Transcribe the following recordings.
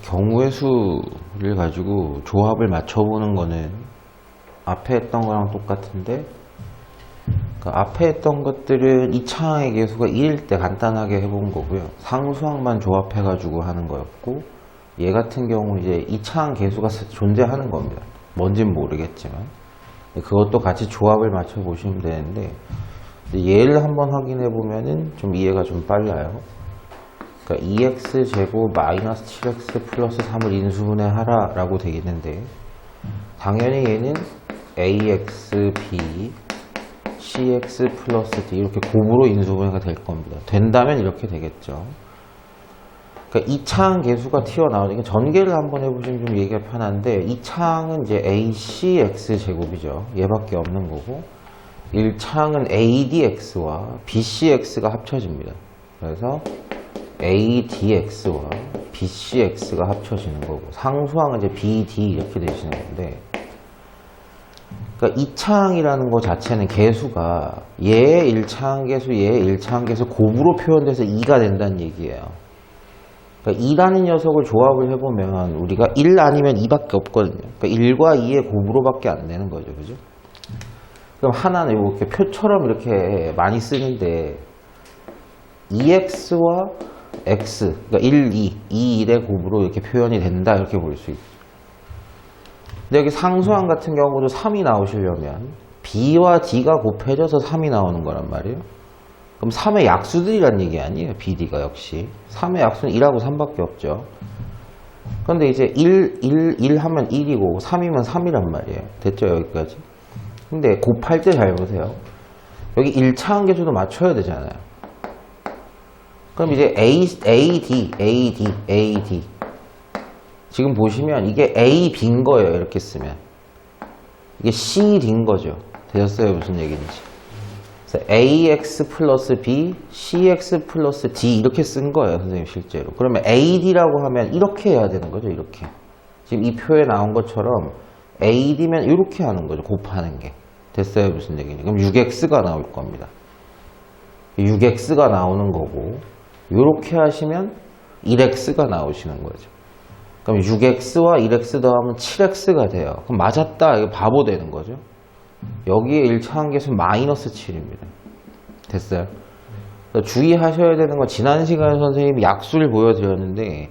경우의 수를 가지고 조합을 맞춰보는 거는 앞에 했던 거랑 똑같은데, 그러니까 앞에 했던 것들은 이차항의 계수가 1일 때 간단하게 해본 거고요. 상수항만 조합해가지고 하는 거였고, 얘 같은 경우 이제 이차항 계수가 존재하는 겁니다. 뭔진 모르겠지만. 그것도 같이 조합을 맞춰 보시면 되는데, 얘를 한번 확인해 보면은 좀 이해가 좀 빨라요. 그러니까 2x제곱 마이너스 7x 플러스 3을 인수분해하라 라고 되겠는데, 당연히 얘는 ax, b, cx 플러스 d 이렇게 곱으로 인수분해가 될 겁니다. 된다면 이렇게 되겠죠. 그러니까 2차항 계수가 튀어나오니까 전개를 한번 해보시면 좀 얘기가 편한데, 2차항은 이제 acx 제곱이죠. 얘밖에 없는 거고, 1차항은 adx와 bcx가 합쳐집니다. 그래서 adx와 bcx가 합쳐지는 거고, 상수항은 이제 bd 이렇게 되시는 건데, 그러니까 2차항이라는 거 자체는 계수가 얘의 1차항 계수, 얘의 1차항 계수 곱으로 표현돼서 2가 된다는 얘기예요. 그러니까 2라는 녀석을 조합을 해보면 우리가 1 아니면 2밖에 없거든요. 그러니까 1과 2의 곱으로밖에 안 되는 거죠. 그죠? 그럼 하나는 이렇게 표처럼 이렇게 많이 쓰는데, 2x와 x, 그러니까 1, 2, 1의 곱으로 이렇게 표현이 된다, 이렇게 볼 수 있죠. 근데 여기 상수항 같은 경우도 3이 나오시려면 b와 d가 곱해져서 3이 나오는 거란 말이에요. 그럼 3의 약수들이란 얘기 아니에요. bd가 역시 3의 약수는 1하고 3밖에 없죠. 그런데 이제 1 하면 1이고 3이면 3이란 말이에요. 됐죠, 여기까지? 근데 곱할 때 잘 보세요. 여기 1차항 계수도 맞춰야 되잖아요. 그럼 이제 AD 지금 보시면 이게 A, B인 거예요. 이렇게 쓰면 이게 C, D인 거죠. 되셨어요? 무슨 얘기인지. 그래서 AX 플러스 B, CX 플러스 D 이렇게 쓴 거예요. 선생님 실제로. 그러면 AD라고 하면 이렇게 해야 되는 거죠. 이렇게. 지금 이 표에 나온 것처럼 AD면 이렇게 하는 거죠. 곱하는 게. 됐어요? 무슨 얘기인지. 그럼 6X가 나올 겁니다. 6X가 나오는 거고, 이렇게 하시면 1X가 나오시는 거죠. 그럼 6X와 1X 더하면 7X가 돼요. 그럼 맞았다. 이거 바보 되는 거죠. 여기에 1차항 계수 마이너스 7입니다. 됐어요? 주의하셔야 되는 건, 지난 시간에 선생님이 약수를 보여드렸는데,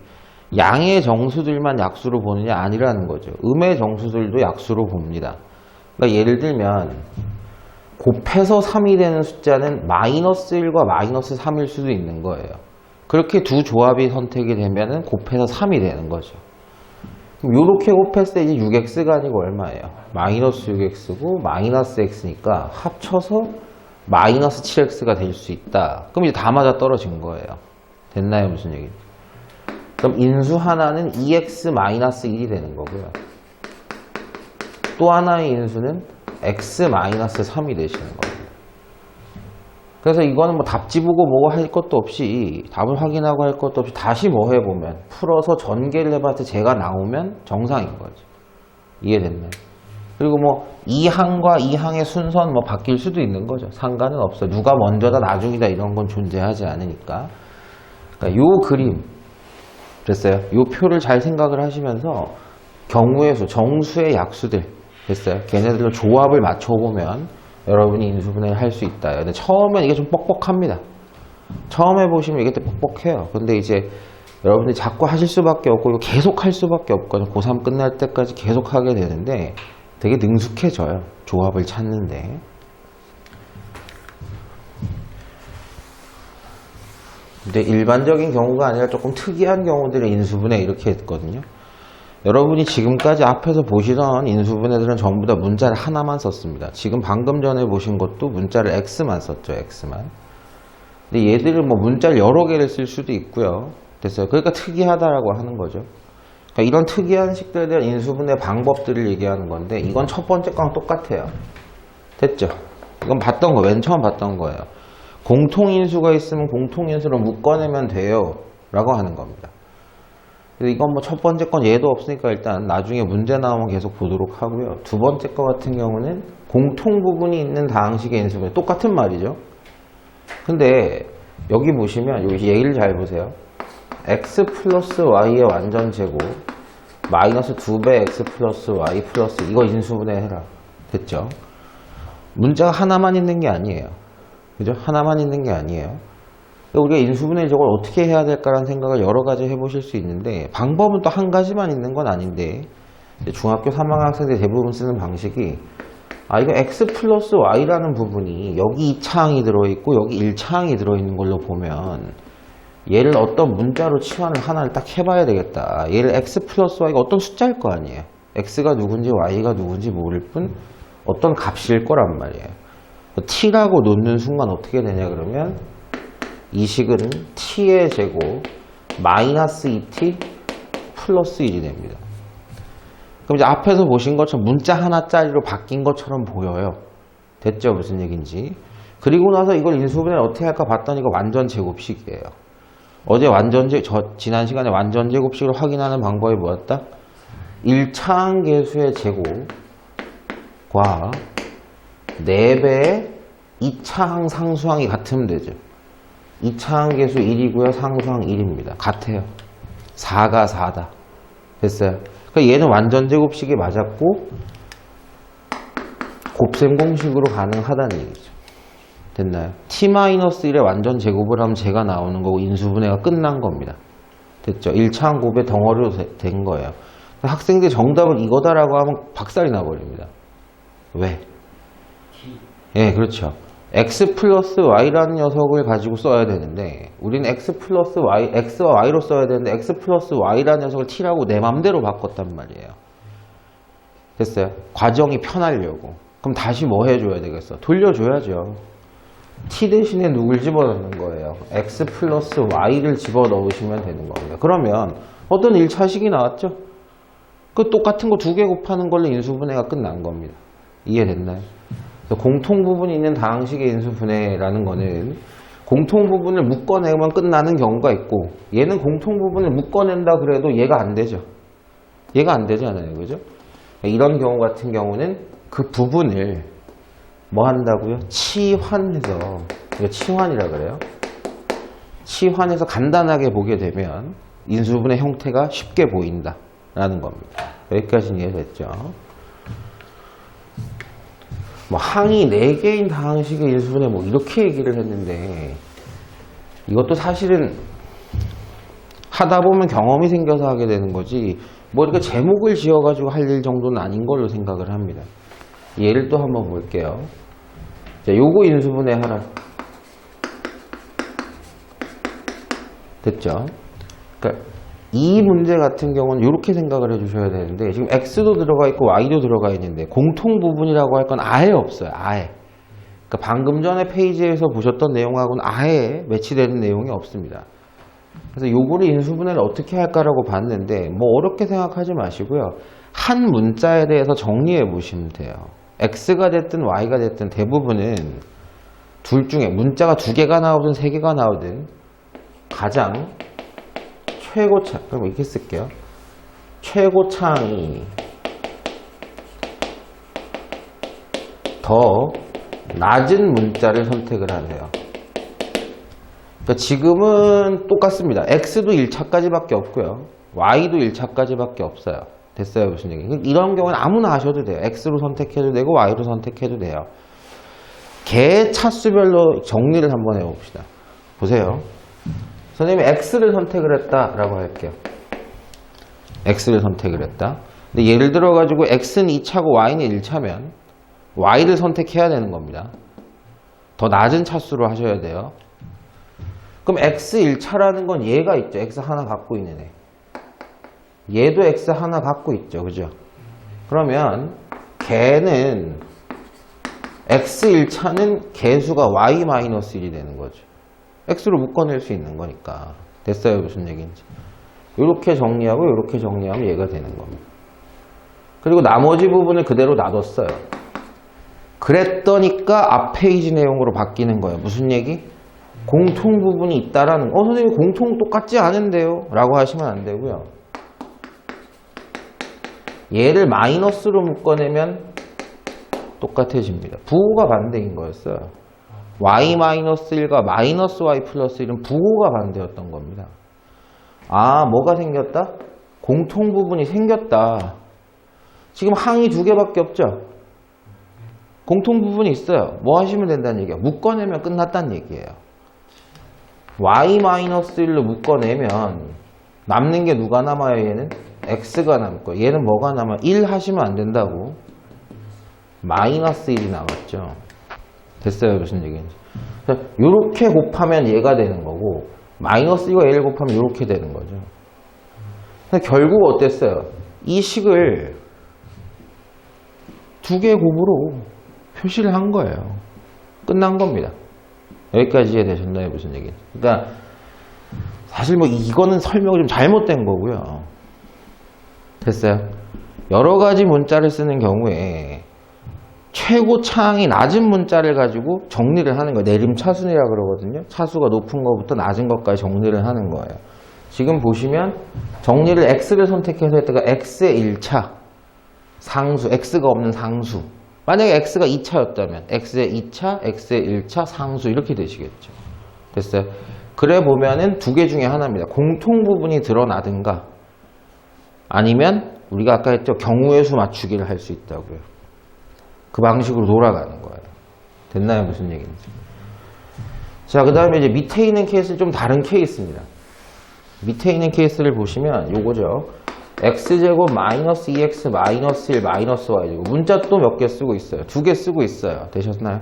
양의 정수들만 약수로 보느냐 아니라는 거죠. 음의 정수들도 약수로 봅니다. 그러니까 예를 들면 곱해서 3이 되는 숫자는 마이너스 1과 마이너스 3일 수도 있는 거예요. 그렇게 두 조합이 선택이 되면 곱해서 3이 되는 거죠. 그럼 이렇게 곱했을 때 이제 6x가 아니고 얼마예요? 마이너스 6x고 마이너스 x니까 합쳐서 마이너스 7x가 될 수 있다. 그럼 이제 다 맞아 떨어진 거예요. 됐나요? 무슨 얘기인지. 그럼 인수 하나는 2x 마이너스 1이 되는 거고요. 또 하나의 인수는 x 마이너스 3이 되시는 겁니다. 그래서 이거는 뭐 답지 보고 뭐 할 것도 없이, 답을 확인하고 할 것도 없이 다시 뭐 해보면, 풀어서 전개를 해봤을 때 제가 나오면 정상인 거죠. 이해됐나요? 그리고 뭐 이 항과 이 항의 순서는 뭐 바뀔 수도 있는 거죠. 상관은 없어요. 누가 먼저다 나중이다 이런 건 존재하지 않으니까. 그러니까 요 그림 됐어요? 요 표를 잘 생각을 하시면서 경우의 수, 정수의 약수들 됐어요? 걔네들로 조합을 맞춰보면 여러분이 인수분해를 할 수 있다. 근데 처음엔 이게 좀 뻑뻑합니다. 처음 해보시면 이게 또 뻑뻑해요. 근데 이제 여러분들이 자꾸 하실 수밖에 없고, 이거 계속 할 수밖에 없거든요. 고3 끝날 때까지 계속 하게 되는데 되게 능숙해져요. 조합을 찾는데. 근데 일반적인 경우가 아니라 조금 특이한 경우들의 인수분해 이렇게 했거든요. 여러분이 지금까지 앞에서 보시던 인수분해들은 전부 다 문자를 하나만 썼습니다. 지금 방금 전에 보신 것도 문자를 X만 썼죠. X만. 근데 얘들은 뭐 문자를 여러 개를 쓸 수도 있고요. 됐어요. 그러니까 특이하다라고 하는 거죠. 그러니까 이런 특이한 식들에 대한 인수분해 방법들을 얘기하는 건데, 이건 첫 번째 거랑 똑같아요. 됐죠? 이건 봤던 거, 맨 처음 봤던 거예요. 공통인수가 있으면 공통인수로 묶어내면 돼요. 라고 하는 겁니다. 이건 뭐 첫 번째 건 얘도 없으니까 일단 나중에 문제 나오면 계속 보도록 하고요. 두 번째 거 같은 경우는 공통 부분이 있는 다항식의 인수분해. 똑같은 말이죠. 근데 여기 보시면 여기 얘기를 잘 보세요. x 플러스 y의 완전 제곱 마이너스 2배 x 플러스 y 플러스 이거 인수분해 해라. 됐죠? 문자가 하나만 있는 게 아니에요. 그죠? 하나만 있는 게 아니에요. 우리가 인수분해 저걸 어떻게 해야 될까라는 생각을 여러 가지 해보실 수 있는데 방법은 또 한 가지만 있는 건 아닌데 중학교 3학년 학생들이 대부분 쓰는 방식이 이거 x 플러스 y라는 부분이 여기 2차항이 들어있고 여기 1차항이 들어있는 걸로 보면 얘를 어떤 문자로 치환을 하나를 딱 해봐야 되겠다. 얘를 x 플러스 y가 어떤 숫자일 거 아니에요. x가 누군지 y가 누군지 모를 뿐 어떤 값일 거란 말이에요. t라고 놓는 순간 어떻게 되냐 그러면 이 식은 t의 제곱 마이너스 2t 플러스 1이 됩니다. 그럼 이제 앞에서 보신 것처럼 문자 하나짜리로 바뀐 것처럼 보여요. 됐죠? 무슨 얘기인지. 그리고 나서 이걸 인수분해를 어떻게 할까 봤더니 이거 완전 제곱식이에요. 어제 지난 시간에 완전 제곱식을 확인하는 방법이 뭐였다? 1차항 계수의 제곱과 4배의 2차항 상수항이 같으면 되죠. 2차항 계수 1이고요. 상수항 1입니다. 같아요. 4가 4다. 됐어요? 그러니까 얘는 완전 제곱식이 맞았고 곱셈 공식으로 가능하다는 얘기죠. 됐나요? t-1의 완전 제곱을 하면 제가 나오는 거고 인수분해가 끝난 겁니다. 됐죠? 1차항 곱의 덩어리로 된 거예요. 학생들이 정답을 이거다라고 하면 박살이 나버립니다. 왜? 예, 그렇죠. x 플러스 y라는 녀석을 가지고 써야 되는데 우리는 x 플러스 y, x와 y로 써야 되는데 x 플러스 y라는 녀석을 t라고 내 맘대로 바꿨단 말이에요. 됐어요? 과정이 편하려고. 그럼 다시 뭐 해줘야 되겠어? 돌려줘야죠. t 대신에 누굴 집어넣는 거예요? x 플러스 y를 집어넣으시면 되는 겁니다. 그러면 어떤 1차식이 나왔죠? 그 똑같은 거 2개 곱하는 걸로 인수분해가 끝난 겁니다. 이해됐나요? 공통 부분이 있는 다항식의 인수분해라는 거는 공통 부분을 묶어내면 끝나는 경우가 있고 얘는 공통 부분을 묶어낸다 그래도 얘가 안 되죠. 얘가 안 되잖아요. 그죠? 이런 경우 같은 경우는 그 부분을 뭐 한다고요? 치환해서, 이거 치환이라 그래요. 치환해서 간단하게 보게 되면 인수분해 형태가 쉽게 보인다라는 겁니다. 여기까지는 이해됐죠? 뭐 항이 4개인 다항식의 인수분해 뭐 이렇게 얘기를 했는데 이것도 사실은 하다 보면 경험이 생겨서 하게 되는 거지 뭐 이렇게 제목을 지어가지고 할 일 정도는 아닌 걸로 생각을 합니다. 예를 또 한번 볼게요. 자, 요거 인수분해 하라. 됐죠? 그러니까 이 문제 같은 경우는 이렇게 생각을 해주셔야 되는데 지금 x도 들어가 있고 y도 들어가 있는데 공통 부분이라고 할 건 아예 없어요. 아예. 그러니까 방금 전에 페이지에서 보셨던 내용하고는 아예 매치되는 내용이 없습니다. 그래서 요거를 인수분해를 어떻게 할까라고 봤는데 뭐 어렵게 생각하지 마시고요. 한 문자에 대해서 정리해 보시면 돼요. x가 됐든 y가 됐든 대부분은 둘 중에 문자가 2개가 나오든 3개가 나오든 가장 최고차, 그럼 이렇게 쓸게요. 최고차항이 더 낮은 문자를 선택을 하세요. 그러니까 지금은 똑같습니다. x도 1차까지밖에 없고요. y도 1차까지밖에 없어요. 됐어요? 무슨 얘기? 이런 경우는 아무나 하셔도 돼요. x로 선택해도 되고 y로 선택해도 돼요. 개 차수별로 정리를 한번 해봅시다. 보세요. 선생님이 x를 선택을 했다라고 할게요. x를 선택을 했다. 근데 예를 들어가지고 x는 2차고 y는 1차면 y를 선택해야 되는 겁니다. 더 낮은 차수로 하셔야 돼요. 그럼 x 1차라는 건 얘가 있죠. x 하나 갖고 있는 애. 얘도 x 하나 갖고 있죠. 그죠? 그러면 걔는 x 1차는 개수가 y-1이 되는 거죠. x로 묶어낼 수 있는 거니까. 됐어요? 무슨 얘기인지. 이렇게 정리하고 이렇게 정리하면 얘가 되는 겁니다. 그리고 나머지 부분을 그대로 놔뒀어요. 그랬더니까 앞 페이지 내용으로 바뀌는 거예요. 무슨 얘기? 공통 부분이 있다라는 거. 선생님 공통 똑같지 않은데요? 라고 하시면 안 되고요. 얘를 마이너스로 묶어내면 똑같아집니다. 부호가 반대인 거였어요. y-1과 마이너스 y 플러스 1은 부호가 반대였던 겁니다. 아, 뭐가 생겼다? 공통 부분이 생겼다. 지금 항이 두 개밖에 없죠? 공통 부분이 있어요. 뭐 하시면 된다는 얘기야? 묶어내면 끝났다는 얘기예요. y-1로 묶어내면 남는 게 누가 남아요? 얘는 x가 남고, 얘는 뭐가 남아? 1 하시면 안 된다고. 마이너스 1이 남았죠. 됐어요? 무슨 얘기인지. 이렇게 곱하면 얘가 되는 거고, 마이너스 1과 얘를 곱하면 이렇게 되는 거죠. 결국 어땠어요? 이 식을 두 개 곱으로 표시를 한 거예요. 끝난 겁니다. 여기까지 이해되셨나요? 무슨 얘기인지. 그러니까 사실 뭐 이거는 설명이 좀 잘못된 거고요. 됐어요? 여러 가지 문자를 쓰는 경우에 최고 차항이 낮은 문자를 가지고 정리를 하는 거예요. 내림차순이라고 그러거든요. 차수가 높은 것부터 낮은 것까지 정리를 하는 거예요. 지금 보시면 정리를 x를 선택해서 했다가 x의 1차 상수, x가 없는 상수. 만약에 x가 2차였다면 x의 2차, x의 1차 상수 이렇게 되시겠죠. 됐어요? 그래 보면은 두 개 중에 하나입니다. 공통 부분이 드러나든가 아니면 우리가 아까 했죠. 경우의 수 맞추기를 할 수 있다고요. 그 방식으로 돌아가는 거예요. 됐나요? 무슨 얘기인지. 자, 그 다음에 이제 밑에 있는 케이스는 좀 다른 케이스입니다. 밑에 있는 케이스를 보시면 요거죠. x제곱 마이너스 2x 마이너스 1 마이너스 y제곱. 문자 또 몇 개 쓰고 있어요. 두 개 쓰고 있어요. 되셨나요?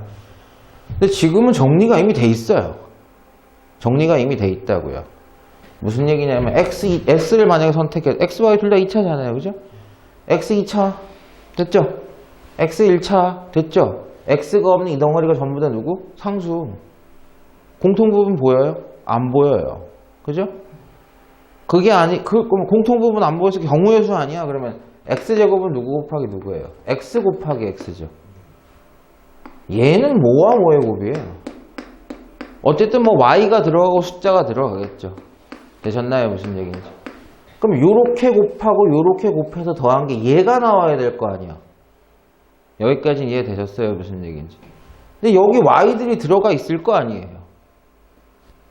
근데 지금은 정리가 이미 돼 있어요. 정리가 이미 돼 있다고요. 무슨 얘기냐면 x를 만약에 선택해 x, y 둘 다 2차잖아요. 그죠? x 2차 됐죠? x 1차 됐죠? x가 없는 이 덩어리가 전부 다 누구? 상수. 공통 부분 보여요? 안 보여요. 그죠? 그게 그럼 공통 부분 안 보여서 경우의 수 아니야? 그러면 x제곱은 누구 곱하기 누구예요? x 곱하기 x죠. 얘는 뭐와 뭐의 곱이에요? 어쨌든 뭐 y가 들어가고 숫자가 들어가겠죠. 되셨나요? 무슨 얘기인지. 그럼 요렇게 곱하고 요렇게 곱해서 더한 게 얘가 나와야 될 거 아니야. 여기까지 이해되셨어요? 무슨 얘기인지. 근데 여기 y들이 들어가 있을 거 아니에요.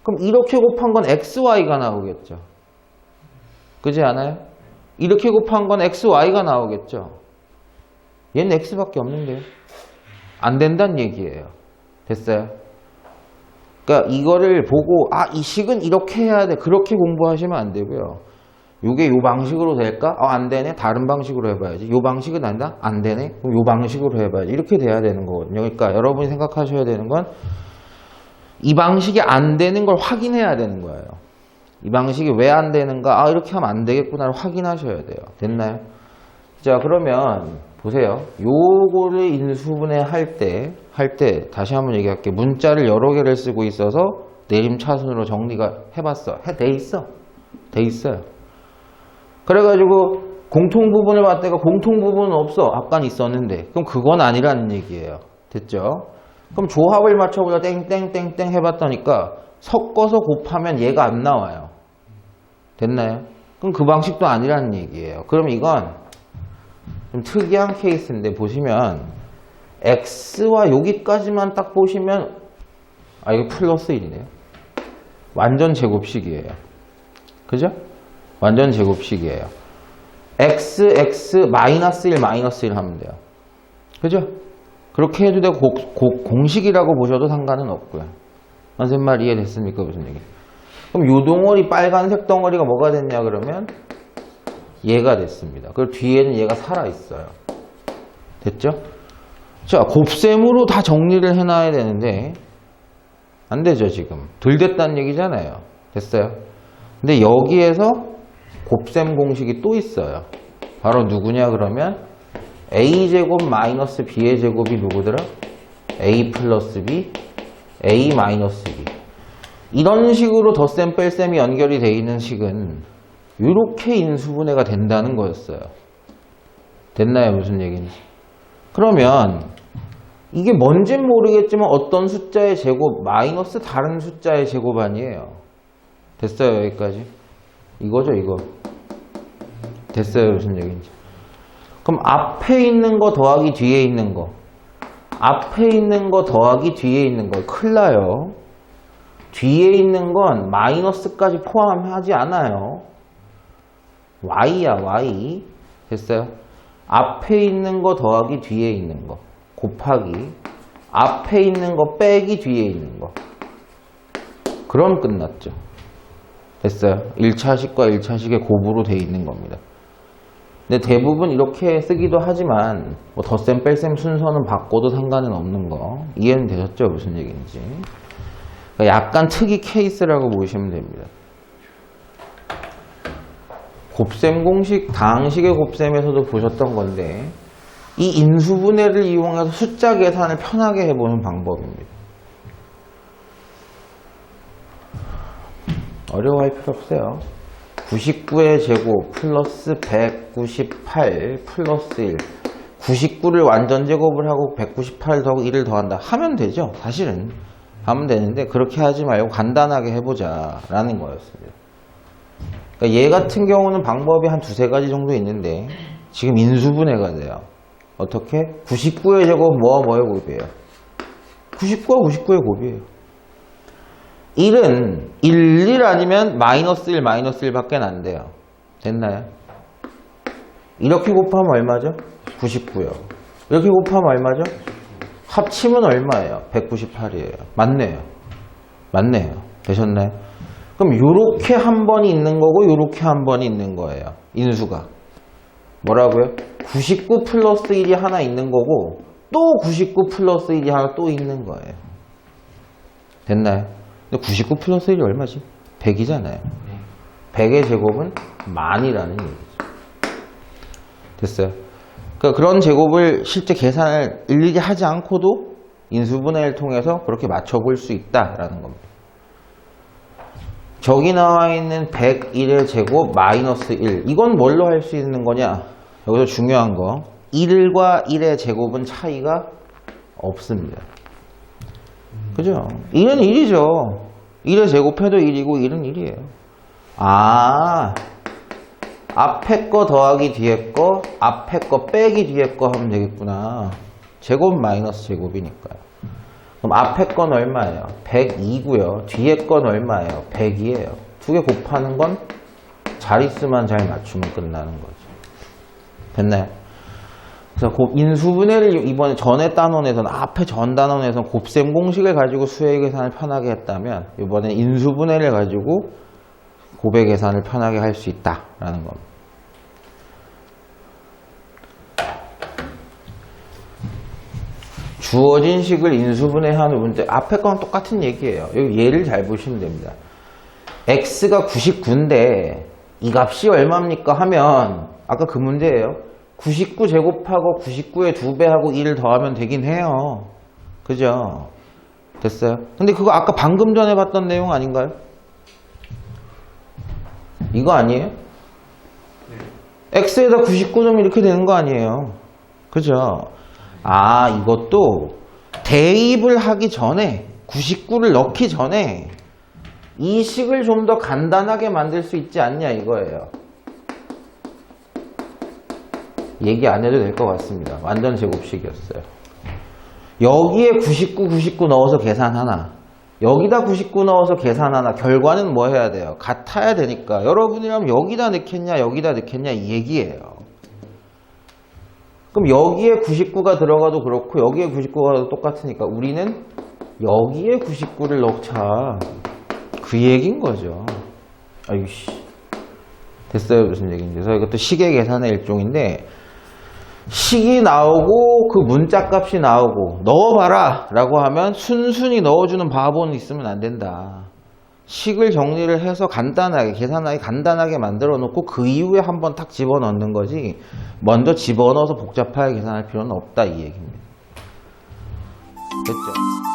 그럼 이렇게 곱한 건 xy가 나오겠죠. 그지 않아요? 이렇게 곱한 건 xy가 나오겠죠. 얘는 x밖에 없는데요. 안 된다는 얘기예요. 됐어요? 그러니까 이거를 보고 이 식은 이렇게 해야 돼. 그렇게 공부하시면 안 되고요. 요게 요 방식으로 될까? 안 되네. 다른 방식으로 해봐야지. 요 방식은 안 된다? 안 되네. 그럼 요 방식으로 해봐야지. 이렇게 돼야 되는 거거든요. 그러니까 여러분이 생각하셔야 되는 건 이 방식이 안 되는 걸 확인해야 되는 거예요. 이 방식이 왜 안 되는가? 이렇게 하면 안 되겠구나를 확인하셔야 돼요. 됐나요? 자, 그러면 보세요. 요거를 인수분해 할 때 다시 한번 얘기할게요. 문자를 여러 개를 쓰고 있어서 내림차순으로 정리가 해봤어. 돼 있어요. 그래가지고 공통 부분을 봤다가 공통 부분은 없어. 아까는 있었는데. 그럼 그건 아니라는 얘기예요. 됐죠? 그럼 조합을 맞춰보자 땡땡땡땡 해봤다니까 섞어서 곱하면 얘가 안 나와요. 됐나요? 그럼 그 방식도 아니라는 얘기예요. 그럼 이건 좀 특이한 케이스인데 보시면 x와 여기까지만 딱 보시면 이거 플러스 1이네요. 완전 제곱식이에요. 그죠? 완전 제곱식이에요. x 마이너스 1 마이너스 1 하면 돼요. 그죠? 그렇게 해도 되고 공식이라고 보셔도 상관은 없고요. 선생님 말 이해됐습니까? 무슨 얘기? 그럼 요 덩어리 빨간색 덩어리가 뭐가 됐냐 그러면 얘가 됐습니다. 그리고 뒤에는 얘가 살아있어요. 됐죠? 자, 곱셈으로 다 정리를 해놔야 되는데 안 되죠 지금. 덜 됐다는 얘기잖아요. 됐어요? 근데 여기에서 곱셈 공식이 또 있어요. 바로 누구냐 그러면 a제곱 마이너스 b의 제곱이 누구더라? a 플러스 b, a 마이너스 b. 이런 식으로 덧셈 뺄셈이 연결이 되어 있는 식은 이렇게 인수분해가 된다는 거였어요. 됐나요? 무슨 얘기인지. 그러면 이게 뭔진 모르겠지만 어떤 숫자의 제곱 마이너스 다른 숫자의 제곱 아니에요. 됐어요? 여기까지. 이거죠 이거. 됐어요? 무슨 얘기인지. 그럼 앞에 있는 거 더하기 뒤에 있는 거, 앞에 있는 거 더하기 뒤에 있는 거 큰일 나요. 뒤에 있는 건 마이너스까지 포함하지 않아요. y야, y. 됐어요? 앞에 있는 거 더하기 뒤에 있는 거 곱하기 앞에 있는 거 빼기 뒤에 있는 거. 그럼 끝났죠. 됐어요? 1차식과 1차식의 곱으로 돼 있는 겁니다. 근데 대부분 이렇게 쓰기도 하지만 뭐 덧셈 뺄셈 순서는 바꿔도 상관은 없는 거 이해는 되셨죠? 무슨 얘기인지. 그러니까 약간 특이 케이스라고 보시면 됩니다. 곱셈 공식, 다항식의 곱셈에서도 보셨던 건데 이 인수분해를 이용해서 숫자 계산을 편하게 해보는 방법입니다. 어려워할 필요 없어요. 99의 제곱 플러스 198 플러스 1. 99를 완전 제곱을 하고 198 더하고 1을 더한다 하면 되죠. 사실은 하면 되는데 그렇게 하지 말고 간단하게 해보자 라는 거였습니다. 그러니까 얘 같은 경우는 방법이 한 두세 가지 정도 있는데 지금 인수분해가 돼요. 어떻게? 99의 제곱 뭐의 곱이에요? 99와 99의 곱이에요. 1은 1 아니면 마이너스 1 밖에 안 돼요. 됐나요? 이렇게 곱하면 얼마죠? 99요. 이렇게 곱하면 얼마죠? 합치면 얼마예요? 198이에요. 맞네요. 되셨나요? 그럼 요렇게 한 번이 있는 거고 요렇게 한 번이 있는 거예요. 인수가. 뭐라고요? 99 플러스 1이 하나 있는 거고 또 99 플러스 1이 하나 또 있는 거예요. 됐나요? 근데 99 플러스 1이 얼마지? 100이잖아요. 100의 제곱은 만이라는 얘기죠. 됐어요? 그러니까 그런 제곱을 실제 계산을 일일이 하지 않고도 인수분해를 통해서 그렇게 맞춰볼 수 있다라는 겁니다. 저기 나와 있는 101의 제곱 마이너스 1. 이건 뭘로 할 수 있는 거냐? 여기서 중요한 거. 1과 1의 제곱은 차이가 없습니다. 그죠? 1은 1이죠. 1의 제곱해도 1이고 1은 1이에요. 앞에 거 더하기 뒤에 거, 앞에 거 빼기 뒤에 거 하면 되겠구나. 제곱 마이너스 제곱이니까요. 그럼 앞에 건 얼마예요? 102고요. 뒤에 건 얼마예요? 100이에요. 두 개 곱하는 건 자릿수만 잘 맞추면 끝나는 거죠. 됐나요? 그래서 인수분해를 이번에 전에 단원에서는 앞에 전 단원에서는 곱셈 공식을 가지고 수의 계산을 편하게 했다면 이번에 인수분해를 가지고 곱의 계산을 편하게 할 수 있다라는 겁니다. 주어진 식을 인수분해하는 문제 앞에 건 똑같은 얘기예요. 여기 얘를 잘 보시면 됩니다. x가 99인데 이 값이 얼마입니까 하면 아까 그 문제예요. 99 제곱하고 99의 2배하고 1을 더하면 되긴 해요. 그죠? 됐어요? 근데 그거 아까 방금 전에 봤던 내용 아닌가요? 이거 아니에요? x에다 99 넣으면 이렇게 되는 거 아니에요? 그죠? 이것도 대입을 하기 전에 99를 넣기 전에 이 식을 좀 더 간단하게 만들 수 있지 않냐 이거예요. 얘기 안 해도 될 것 같습니다. 완전 제곱식이었어요. 여기에 99 넣어서 계산 하나, 여기다 99 넣어서 계산 하나, 결과는 뭐 해야 돼요? 같아야 되니까 여러분이라면 여기다 넣겠냐 여기다 넣겠냐 이 얘기예요. 그럼 여기에 99가 들어가도 그렇고 여기에 99가 들어가도 똑같으니까 우리는 여기에 99를 넣자 그 얘기인 거죠. 아이씨 됐어요? 무슨 얘기인지. 그래서 이것도 식의 계산의 일종인데 식이 나오고 그 문자 값이 나오고 넣어봐라 라고 하면 순순히 넣어주는 바보는 있으면 안 된다. 식을 정리를 해서 간단하게 계산하기 간단하게 만들어 놓고 그 이후에 한번 탁 집어넣는 거지 먼저 집어넣어서 복잡하게 계산할 필요는 없다 이 얘기입니다. 됐죠?